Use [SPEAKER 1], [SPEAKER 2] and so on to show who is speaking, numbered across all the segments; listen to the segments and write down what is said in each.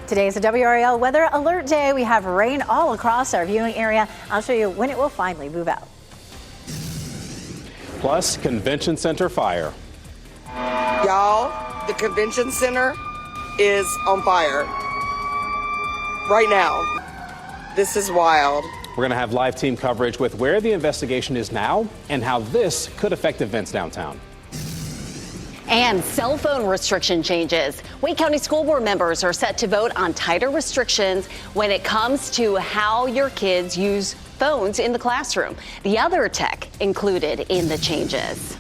[SPEAKER 1] Today is a WRAL weather alert day. We have rain all across our viewing area. I'll show you when it will finally move out.
[SPEAKER 2] Plus, convention center fire.
[SPEAKER 3] Y'all, the convention center is on fire right now. This is wild.
[SPEAKER 2] We're going to have live team coverage with where the investigation is now and how this could affect events downtown.
[SPEAKER 4] And cell phone restriction changes. Wake County School Board members are set to vote on tighter restrictions when it comes to how your kids use phones in the classroom. The other tech included in the changes.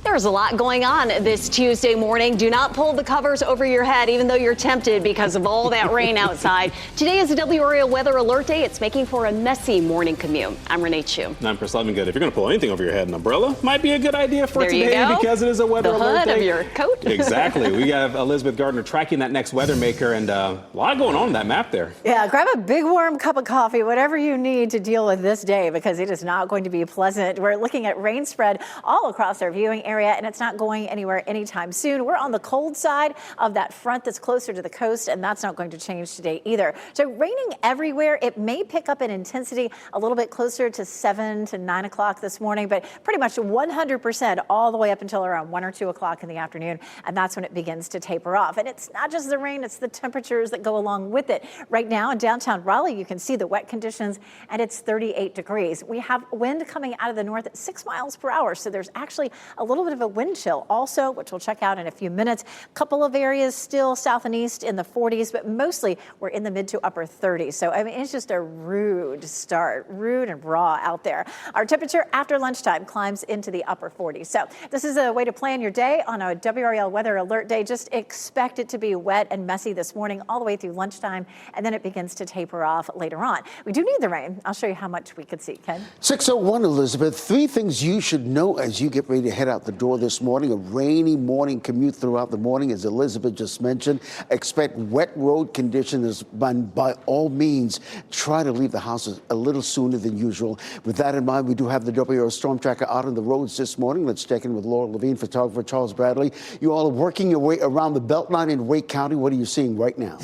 [SPEAKER 4] There's a lot going on this Tuesday morning. Do not pull the covers over your head, even though you're tempted because of all that rain outside. Today is a WRAL weather alert day. It's making for a messy morning commute. I'm Renee Chu.
[SPEAKER 2] I'm Chris Levingood. If you're going to pull anything over your head, an umbrella might be a good idea for
[SPEAKER 4] there
[SPEAKER 2] today because it is a weather alert day.
[SPEAKER 4] The hood of your coat.
[SPEAKER 2] Exactly. We have Elizabeth Gardner tracking that next weather maker, and a lot going on in that map there.
[SPEAKER 1] Yeah, grab a big warm cup of coffee, whatever you need to deal with this day, because it is not going to be pleasant. We're looking at rain spread all across our viewing area, and it's not going anywhere anytime soon. We're on the cold side of that front that's closer to the coast, and that's not going to change today either. So raining everywhere. It may pick up in intensity a little bit closer to 7 to 9 o'clock this morning, but pretty much 100% all the way up until around 1 or 2 o'clock in the afternoon, and that's when it begins to taper off. And it's not just the rain, it's the temperatures that go along with it. Right now in downtown Raleigh, you can see the wet conditions, and it's 38 degrees. We have wind coming out of the north at 6 miles per hour, so there's actually a little bit of a wind chill also, which we'll check out in a few minutes. A couple of areas still south and east in the 40s, but mostly we're in the mid to upper 30s. So, I mean, it's just a rude start, rude and raw out there. Our temperature after lunchtime climbs into the upper 40s. So this is a way to plan your day on a WRAL weather alert day. Just expect it to be wet and messy this morning all the way through lunchtime, and then it begins to taper off later on. We do need the rain. I'll show you how much we could see. Ken?
[SPEAKER 5] 6:01, Elizabeth. 3 things you should know as you get ready to head out the door this morning. A rainy morning commute throughout the morning, as Elizabeth just mentioned. Expect wet road conditions, but by all means, try to leave the house a little sooner than usual. With that in mind, we do have the WRAL Storm Tracker out on the roads this morning. Let's check in with Laura Levine, photographer Charles Bradley. You all are working your way around the Beltline in Wake County. What are you seeing right now?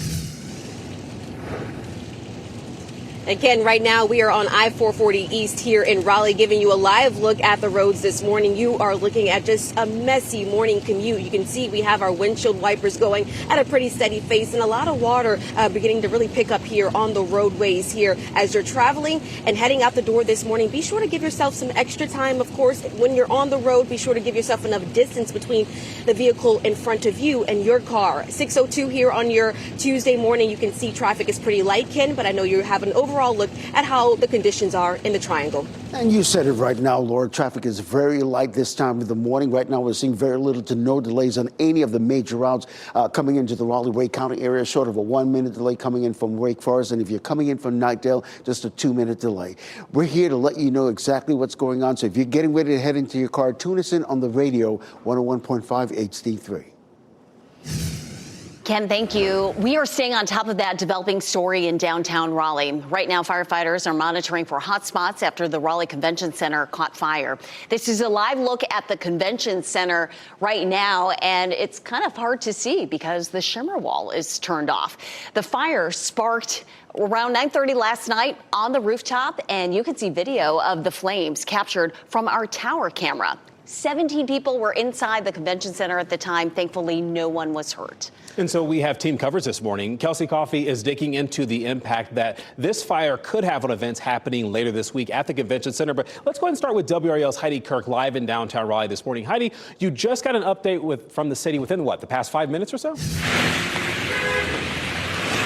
[SPEAKER 6] Again, right now we are on I-440 East here in Raleigh, giving you a live look at the roads this morning. You are looking at just a messy morning commute. You can see we have our windshield wipers going at a pretty steady pace, and a lot of water beginning to really pick up here on the roadways here. As you're traveling and heading out the door this morning, be sure to give yourself some extra time. Of course, when you're on the road, be sure to give yourself enough distance between the vehicle in front of you and your car. 6:02 here on your Tuesday morning. You can see traffic is pretty light, Ken, but I know you have an overall look at how the conditions are in the Triangle.
[SPEAKER 5] And you said it right now, Laura. Traffic is very light this time of the morning. Right now, we're seeing very little to no delays on any of the major routes coming into the Raleigh-Wake County area, short of a 1-minute delay coming in from Wake Forest. And if you're coming in from Knightdale, just a 2-minute delay. We're here to let you know exactly what's going on. So if you're getting ready to head into your car, tune us in on the radio, 101.5 HD3.
[SPEAKER 4] Ken, thank you. We are staying on top of that developing story in downtown Raleigh. Right now, firefighters are monitoring for hot spots after the Raleigh Convention Center caught fire. This is a live look at the Convention Center right now, and it's kind of hard to see because the shimmer wall is turned off. The fire sparked around 9:30 last night on the rooftop, and you can see video of the flames captured from our tower camera. 17 people were inside the convention center at the time. Thankfully, no one was hurt.
[SPEAKER 2] And so we have team coverage this morning. Kelsey Coffey is digging into the impact that this fire could have on events happening later this week at the convention center. But let's go ahead and start with WRAL's Heidi Kirk live in downtown Raleigh this morning. Heidi, you just got an update from the city within what, the past 5 minutes or so?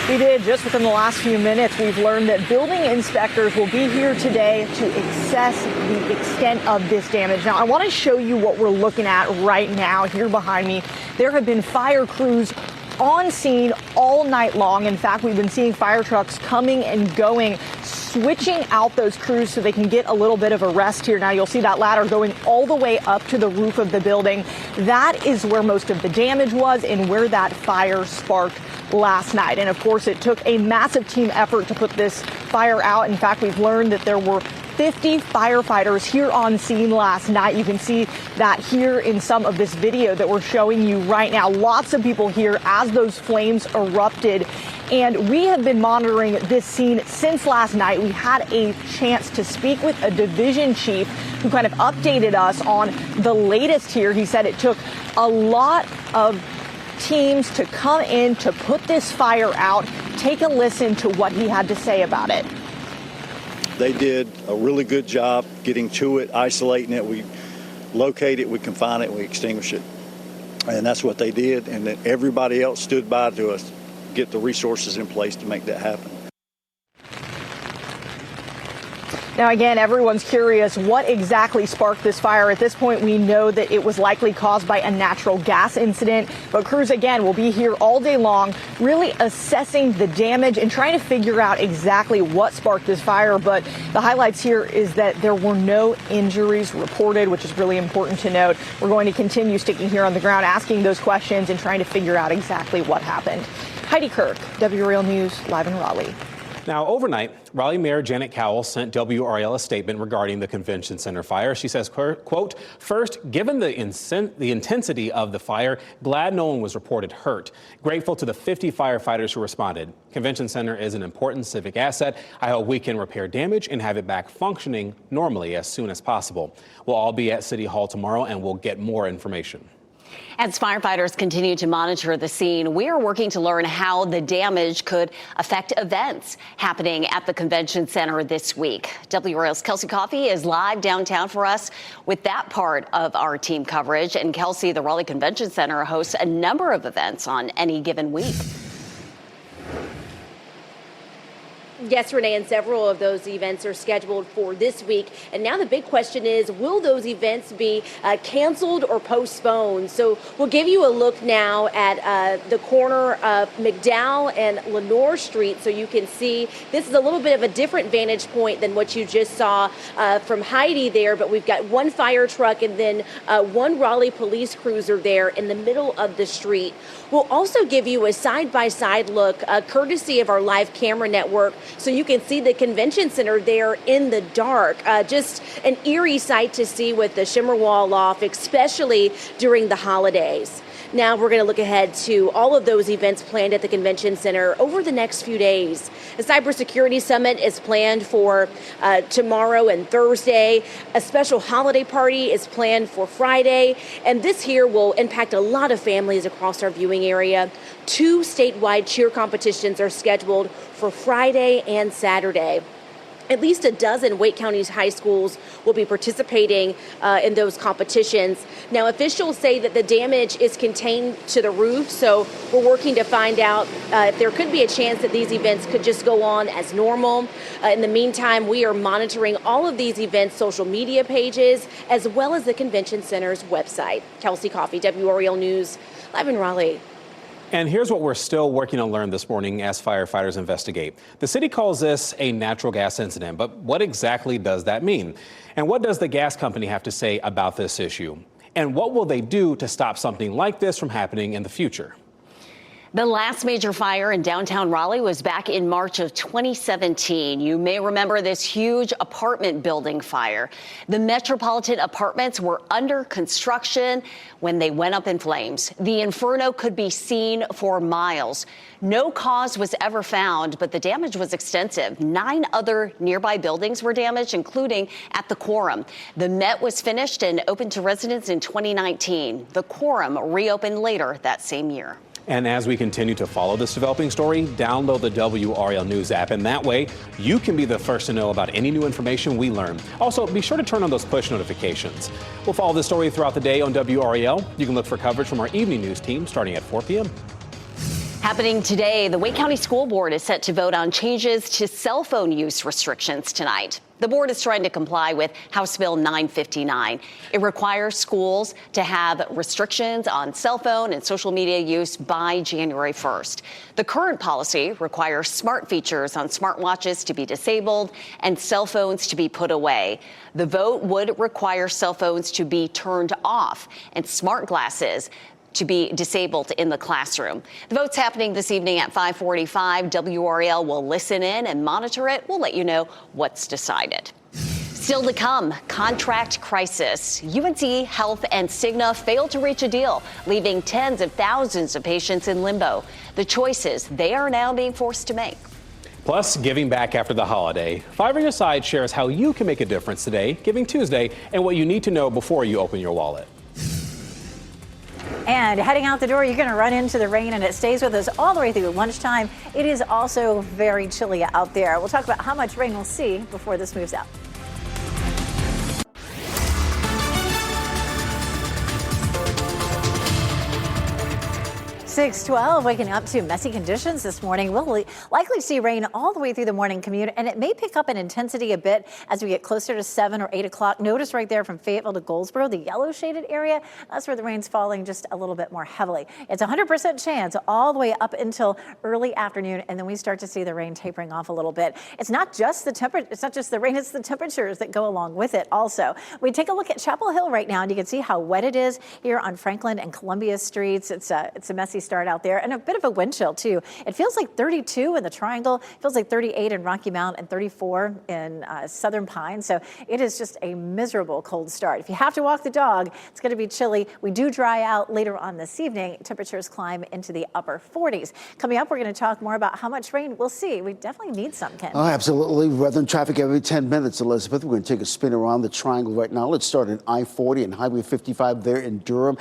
[SPEAKER 7] We did. Just within the last few minutes, we've learned that building inspectors will be here today to assess the extent of this damage. Now, I want to show you what we're looking at right now here behind me. There have been fire crews on scene all night long. In fact, we've been seeing fire trucks coming and going, switching out those crews so they can get a little bit of a rest here. Now, you'll see that ladder going all the way up to the roof of the building. That is where most of the damage was and where that fire sparked last night. And of course, it took a massive team effort to put this fire out. In fact, we've learned that there were 50 firefighters here on scene last night. You can see that here in some of this video that we're showing you right now. Lots of people here as those flames erupted. And we have been monitoring this scene since last night. We had a chance to speak with a division chief who kind of updated us on the latest here. He said it took a lot of teams to come in to put this fire out. Take a listen to what he had to say about it.
[SPEAKER 8] They did a really good job getting to it, isolating it. We locate it, we confine it, we extinguish it. And that's what they did. And then everybody else stood by to us, get the resources in place to make that happen.
[SPEAKER 7] Now, again, everyone's curious what exactly sparked this fire. At this point, we know that it was likely caused by a natural gas incident. But crews, again, will be here all day long, really assessing the damage and trying to figure out exactly what sparked this fire. But the highlights here is that there were no injuries reported, which is really important to note. We're going to continue sticking here on the ground, asking those questions and trying to figure out exactly what happened. Heidi Kirk, WRAL News, live in Raleigh.
[SPEAKER 2] Now, overnight, Raleigh Mayor Janet Cowell sent WRAL a statement regarding the convention center fire. She says, quote, "First, given the intensity of the fire, glad no one was reported hurt. Grateful to the 50 firefighters who responded. Convention center is an important civic asset. I hope we can repair damage and have it back functioning normally as soon as possible. We'll all be at City Hall tomorrow and we'll get more information."
[SPEAKER 4] As firefighters continue to monitor the scene, we are working to learn how the damage could affect events happening at the convention center this week. WRAL's Kelsey Coffey is live downtown for us with that part of our team coverage. And Kelsey, the Raleigh Convention Center hosts a number of events on any given week.
[SPEAKER 6] Yes, Renee, and several of those events are scheduled for this week. And now the big question is, will those events be canceled or postponed? So we'll give you a look now at the corner of McDowell and Lenore Street so you can see this is a little bit of a different vantage point than what you just saw from Heidi there. But we've got one fire truck and then one Raleigh police cruiser there in the middle of the street. We'll also give you a side-by-side look, courtesy of our live camera network, so you can see the convention center there in the dark. Just an eerie sight to see with the shimmer wall off, especially during the holidays. Now we're going to look ahead to all of those events planned at the convention center over the next few days. The cybersecurity summit is planned for tomorrow and Thursday. A special holiday party is planned for Friday. And this here will impact a lot of families across our viewing area. 2 statewide cheer competitions are scheduled for Friday and Saturday. At least a dozen Wake County high schools will be participating in those competitions. Now, officials say that the damage is contained to the roof, so we're working to find out if there could be a chance that these events could just go on as normal. In the meantime, we are monitoring all of these events' social media pages, as well as the convention center's website. Kelsey Coffey, WRAL News, live in Raleigh.
[SPEAKER 2] And here's what we're still working to learn this morning as firefighters investigate. The city calls this a natural gas incident, but what exactly does that mean? And what does the gas company have to say about this issue? And what will they do to stop something like this from happening in the future?
[SPEAKER 4] The last major fire in downtown Raleigh was back in March of 2017. You may remember this huge apartment building fire. The Metropolitan Apartments were under construction when they went up in flames. The inferno could be seen for miles. No cause was ever found, but the damage was extensive. 9 other nearby buildings were damaged, including at the Quorum. The Met was finished and opened to residents in 2019. The Quorum reopened later that same year.
[SPEAKER 2] And as we continue to follow this developing story, download the WRAL News app, and that way you can be the first to know about any new information we learn. Also, be sure to turn on those push notifications. We'll follow this story throughout the day on WRAL. You can look for coverage from our evening news team starting at 4 p.m.
[SPEAKER 4] Happening today, the Wake County School Board is set to vote on changes to cell phone use restrictions tonight. The board is trying to comply with House Bill 959. It requires schools to have restrictions on cell phone and social media use by January 1st. The current policy requires smart features on smartwatches to be disabled and cell phones to be put away. The vote would require cell phones to be turned off and smart glasses to be disabled in the classroom. The vote's happening this evening at 5:45. WRAL will listen in and monitor it. We'll let you know what's decided. Still to come, contract crisis. UNC Health and Cigna failed to reach a deal, leaving tens of thousands of patients in limbo. The choices they are now being forced to make.
[SPEAKER 2] Plus, giving back after the holiday. Five on Your Side shares how you can make a difference today, Giving Tuesday, and what you need to know before you open your wallet.
[SPEAKER 1] And heading out the door, you're going to run into the rain, and it stays with us all the way through lunchtime. It is also very chilly out there. We'll talk about how much rain we'll see before this moves out. 6:12, waking up to messy conditions this morning. We'll likely see rain all the way through the morning commute, and it may pick up in intensity a bit as we get closer to 7 or 8 o'clock. Notice right there from Fayetteville to Goldsboro, the yellow shaded area, that's where the rain's falling just a little bit more heavily. It's a 100% chance all the way up until early afternoon, and then we start to see the rain tapering off a little bit. It's not just the temperature, it's not just the rain, it's the temperatures that go along with it also. We take a look at Chapel Hill right now, and you can see how wet it is here on Franklin and Columbia streets. It's a messy start out there, and a bit of a wind chill too. It feels like 32 in the Triangle, feels like 38 in Rocky Mount, and 34 in Southern Pines. So it is just a miserable cold start. If you have to walk the dog, it's going to be chilly. We do dry out later on this evening. Temperatures climb into the upper 40s. Coming up, we're going to talk more about how much rain we'll see. We definitely need some, Ken.
[SPEAKER 5] Oh, absolutely. Weather and traffic every 10 minutes, Elizabeth. We're going to take a spin around the Triangle right now. Let's start at I-40 and Highway 55 there in Durham.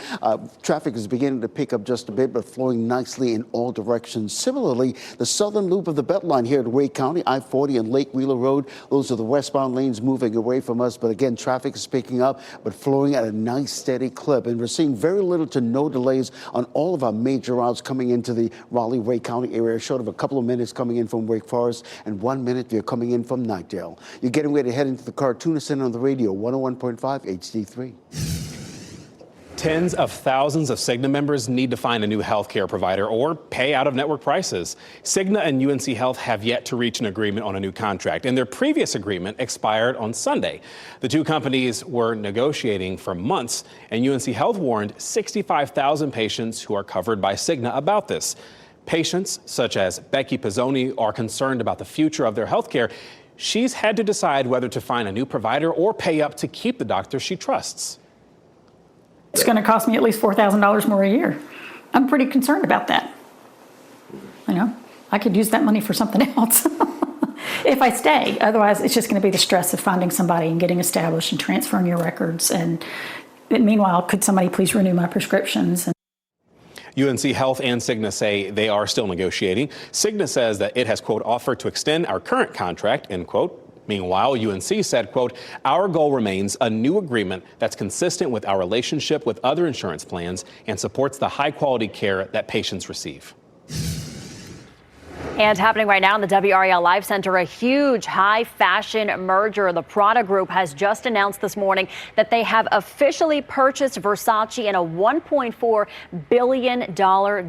[SPEAKER 5] Traffic is beginning to pick up just a bit, but flowing nicely in all directions. Similarly, the southern loop of the Beltline here at Wake County, I-40 and Lake Wheeler Road, those are the westbound lanes moving away from us. But again, traffic is picking up, but flowing at a nice steady clip. And we're seeing very little to no delays on all of our major routes coming into the Raleigh-Wake County area, short of a couple of minutes coming in from Wake Forest and 1 minute if you're coming in from Knightdale. You're getting ready to head into the Cartoona Center on the radio, 101.5 HD3.
[SPEAKER 2] Tens of thousands of Cigna members need to find a new health care provider or pay out-of-network prices. Cigna and UNC Health have yet to reach an agreement on a new contract, and their previous agreement expired on Sunday. The two companies were negotiating for months, and UNC Health warned 65,000 patients who are covered by Cigna about this. Patients, such as Becky Pizzoni, are concerned about the future of their health care. She's had to decide whether to find a new provider or pay up to keep the doctor she trusts.
[SPEAKER 9] It's going to cost me at least $4,000 more a year. I'm pretty concerned about that. You know, I could use that money for something else if I stay. Otherwise, it's just going to be the stress of finding somebody and getting established and transferring your records. And meanwhile, could somebody please renew my prescriptions?
[SPEAKER 2] UNC Health and Cigna say they are still negotiating. Cigna says that it has, quote, offered to extend our current contract, end quote. Meanwhile, UNC said, quote, our goal remains a new agreement that's consistent with our relationship with other insurance plans and supports the high quality care that patients receive.
[SPEAKER 10] And happening right now in the WRAL Live Center, a huge high fashion merger. The Prada Group has just announced this morning that they have officially purchased Versace in a $1.4 billion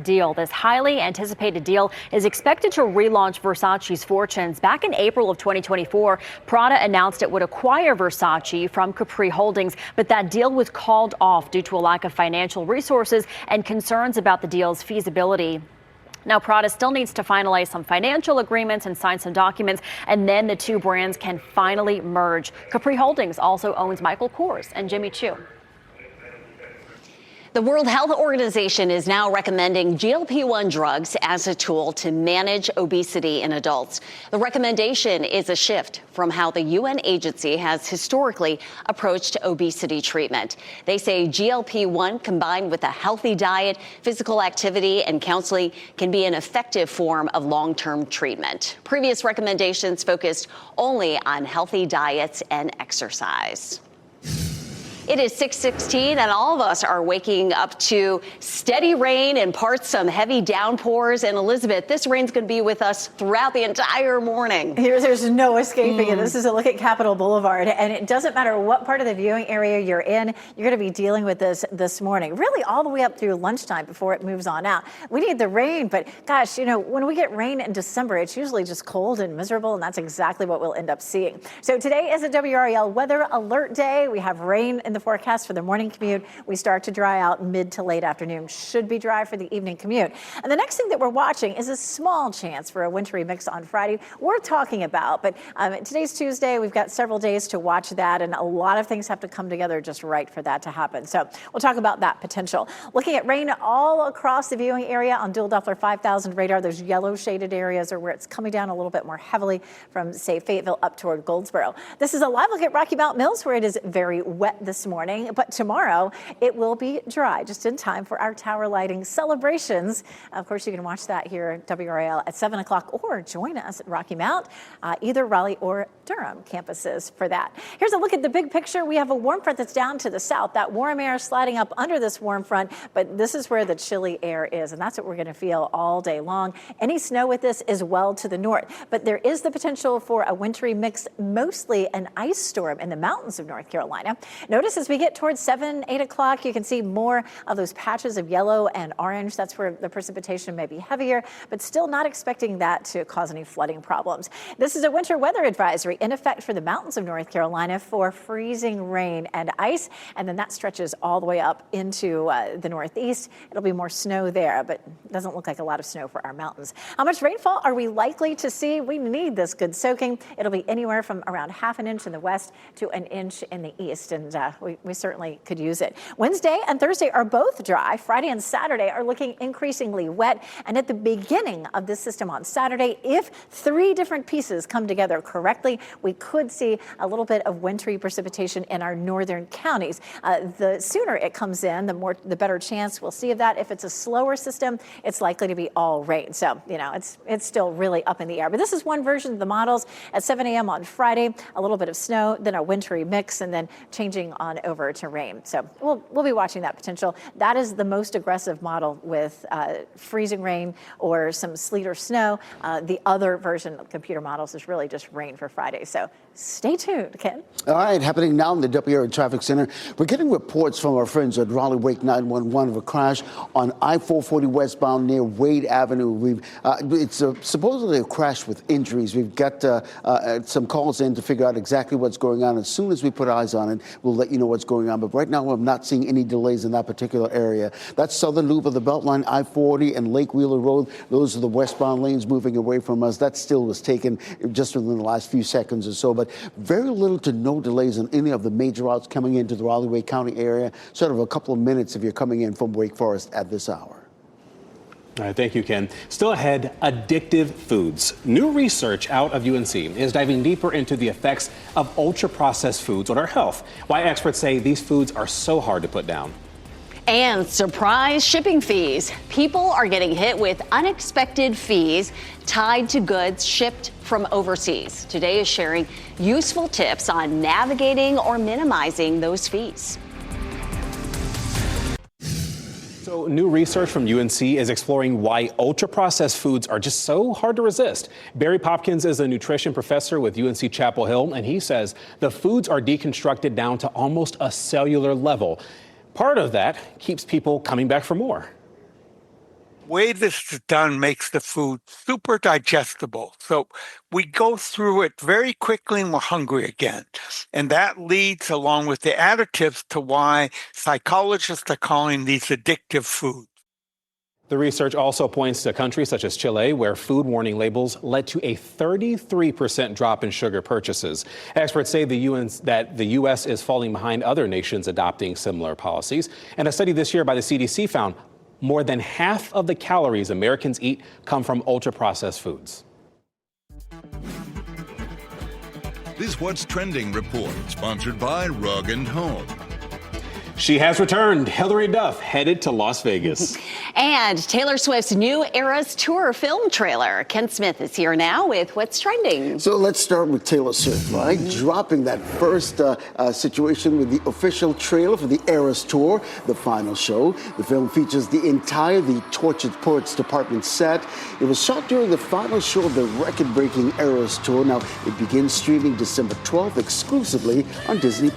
[SPEAKER 10] deal. This highly anticipated deal is expected to relaunch Versace's fortunes. Back in April of 2024, Prada announced it would acquire Versace from Capri Holdings, but that deal was called off due to a lack of financial resources and concerns about the deal's feasibility. Now, Prada still needs to finalize some financial agreements and sign some documents, and then the two brands can finally merge. Capri Holdings also owns Michael Kors and Jimmy Choo.
[SPEAKER 4] The World Health Organization is now recommending GLP-1 drugs as a tool to manage obesity in adults. The recommendation is a shift from how the UN agency has historically approached obesity treatment. They say GLP-1 combined with a healthy diet, physical activity, and counseling can be an effective form of long-term treatment. Previous recommendations focused only on healthy diets and exercise. It is 6:16, and all of us are waking up to steady rain and parts some heavy downpours. And Elizabeth, this rain's going to be with us throughout the entire morning.
[SPEAKER 1] There's no escaping it. This is a look at Capitol Boulevard, and it doesn't matter what part of the viewing area you're in, you're going to be dealing with this morning, really all the way up through lunchtime before it moves on out. We need the rain, but gosh, you know, when we get rain in December, it's usually just cold and miserable, and that's exactly what we'll end up seeing. So today is a WRAL weather alert day. We have rain in the forecast for the morning commute. We start to dry out mid to late afternoon. Should be dry for the evening commute. And the next thing that we're watching is a small chance for a wintry mix on Friday. We're talking about, but today's Tuesday. We've got several days to watch that, and a lot of things have to come together just right for that to happen. So we'll talk about that potential. Looking at rain all across the viewing area on dual Doppler 5000 radar. Those yellow shaded areas are where it's coming down a little bit more heavily from, say, Fayetteville up toward Goldsboro. This is a live look at Rocky Mount Mills, where it is very wet this morning, but tomorrow it will be dry just in time for our tower lighting celebrations. Of course, you can watch that here at WRAL at 7 o'clock or join us at Rocky Mount, either Raleigh or Durham campuses for that. Here's a look at the big picture. We have a warm front that's down to the south. That warm air sliding up under this warm front, but this is where the chilly air is, and that's what we're going to feel all day long. Any snow with this is well to the north, but there is the potential for a wintry mix, mostly an ice storm in the mountains of North Carolina. Notice as we get towards 7, 8 o'clock, you can see more of those patches of yellow and orange. That's where the precipitation may be heavier, but still not expecting that to cause any flooding problems. This is a winter weather advisory in effect for the mountains of North Carolina for freezing rain and ice, and then that stretches all the way up into the northeast. It'll be more snow there, but it doesn't look like a lot of snow for our mountains. How much rainfall are we likely to see? We need this good soaking. It'll be anywhere from around ½ an inch in the west to an inch in the east, and we certainly could use it. Wednesday and Thursday are both dry. Friday and Saturday are looking increasingly wet, and at the beginning of this system on Saturday, if 3 different pieces come together correctly, we could see a little bit of wintry precipitation in our northern counties. The sooner it comes in, the better chance we'll see of that. If it's a slower system, it's likely to be all rain. So, it's still really up in the air. But this is one version of the models. At 7 a.m. on Friday, a little bit of snow, then a wintry mix, and then changing on over to rain. So we'll be watching that potential. That is the most aggressive model with freezing rain or some sleet or snow. The other version of computer models is really just rain for Friday. So stay tuned, Ken.
[SPEAKER 5] All right, happening now in the WRAL Traffic Center. We're getting reports from our friends at Raleigh Wake 911 of a crash on I-440 westbound near Wade Avenue. It's supposedly a crash with injuries. We've got some calls in to figure out exactly what's going on. As soon as we put eyes on it, we'll let you know what's going on. But right now, I'm not seeing any delays in that particular area. That's southern loop of the Beltline, I-40 and Lake Wheeler Road. Those are the westbound lanes moving away from us. That still was taken just within the last few seconds or so. But very little to no delays on any of the major routes coming into the Raleigh-Wake County area. Sort of a couple of minutes if you're coming in from Wake Forest at this hour.
[SPEAKER 2] All right, thank you, Ken. Still ahead, addictive foods. New research out of UNC is diving deeper into the effects of ultra-processed foods on our health. Why experts say these foods are so hard to put down.
[SPEAKER 4] And surprise shipping fees. People are getting hit with unexpected fees tied to goods shipped from overseas. Today is sharing useful tips on navigating or minimizing those fees.
[SPEAKER 2] So new research from UNC is exploring why ultra-processed foods are just so hard to resist. Barry Popkins is a nutrition professor with UNC Chapel Hill, and he says the foods are deconstructed down to almost a cellular level. Part of that keeps people coming back for more.
[SPEAKER 11] The way this is done makes the food super digestible. So we go through it very quickly and we're hungry again. And that leads, along with the additives, to why psychologists are calling these addictive foods.
[SPEAKER 2] The research also points to countries such as Chile, where food warning labels led to a 33% drop in sugar purchases. Experts say that the U.S. is falling behind other nations adopting similar policies. And a study this year by the CDC found more than half of the calories Americans eat come from ultra-processed foods.
[SPEAKER 12] This What's Trending report, sponsored by Rug & Home.
[SPEAKER 2] She has returned. Hilary Duff headed to Las Vegas.
[SPEAKER 4] And Taylor Swift's new Eras Tour film trailer. Ken Smith is here now with What's Trending.
[SPEAKER 5] So let's start with Taylor Swift, right? Dropping that first situation with the official trailer for the Eras Tour, the final show. The film features the Tortured Poets Department set. It was shot during the final show of the record-breaking Eras Tour. Now, it begins streaming December 12th exclusively on Disney+.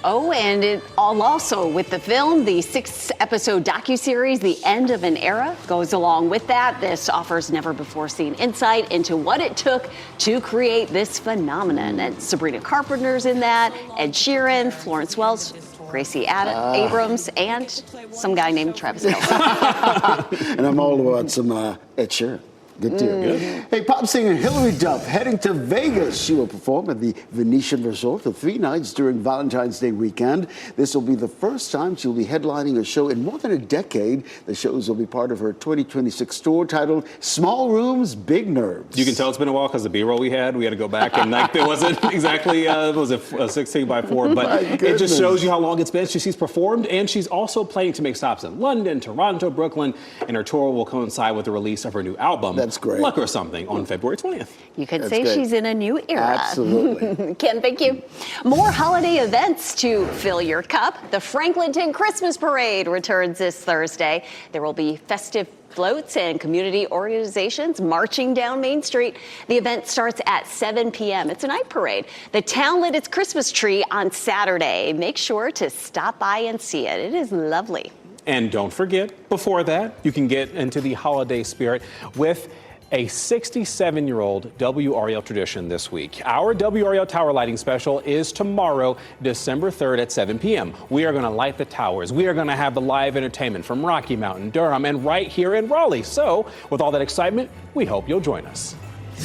[SPEAKER 4] Oh, and it all also with the film, the 6-episode docuseries, The End of an Era, goes along with that. This offers never-before-seen insight into what it took to create this phenomenon. And Sabrina Carpenter's in that, Ed Sheeran, Florence Welch, Gracie Abrams, and some guy named Travis Kelce.
[SPEAKER 5] And I'm all about some Ed Sheeran. Good deal. Hey, pop singer Hilary Duff heading to Vegas. She will perform at the Venetian Resort for 3 nights during Valentine's Day weekend. This will be the first time she will be headlining a show in more than a decade. The shows will be part of her 2026 tour titled Small Rooms, Big Nerves.
[SPEAKER 2] You can tell it's been a while because the B-roll we had to go back and like it wasn't exactly was it 16:4, but it just shows you how long it's been. She's performed, and she's also planning to make stops in London, Toronto, Brooklyn, and her tour will coincide with the release of her new album.
[SPEAKER 5] That's great.
[SPEAKER 2] Luck or Something on February 20th.
[SPEAKER 4] You could say she's in a new era.
[SPEAKER 5] Absolutely.
[SPEAKER 4] Ken, thank you. More holiday events to fill your cup. The Franklinton Christmas Parade returns this Thursday. There will be festive floats and community organizations marching down Main Street. The event starts at 7 p.m. It's a night parade. The town lit its Christmas tree on Saturday. Make sure to stop by and see it. It is lovely.
[SPEAKER 2] And don't forget, before that, you can get into the holiday spirit with a 67-year-old WRAL tradition this week. Our WRAL Tower Lighting Special is tomorrow, December 3rd at 7 p.m. We are going to light the towers. We are going to have the live entertainment from Rocky Mountain, Durham, and right here in Raleigh. So, with all that excitement, we hope you'll join us.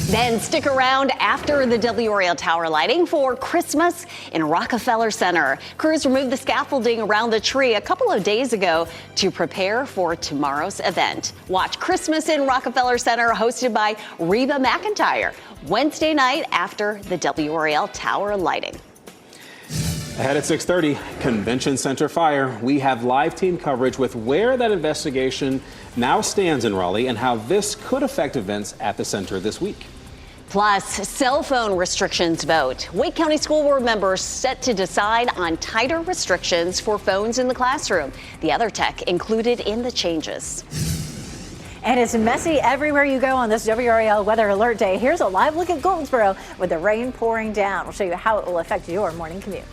[SPEAKER 4] Then stick around after the WRAL Tower lighting for Christmas in Rockefeller Center. Crews removed the scaffolding around the tree a couple of days ago to prepare for tomorrow's event. Watch Christmas in Rockefeller Center, hosted by Reba McEntire, Wednesday night after the WRAL Tower lighting.
[SPEAKER 2] Ahead at 6:30, Convention Center fire. We have live team coverage with where that investigation now stands in Raleigh and how this could affect events at the center this week.
[SPEAKER 4] Plus, cell phone restrictions vote. Wake County School Board members set to decide on tighter restrictions for phones in the classroom. The other tech included in the changes.
[SPEAKER 1] And it's messy everywhere you go on this WRAL Weather Alert Day. Here's a live look at Goldsboro with the rain pouring down. We'll show you how it will affect your morning commute.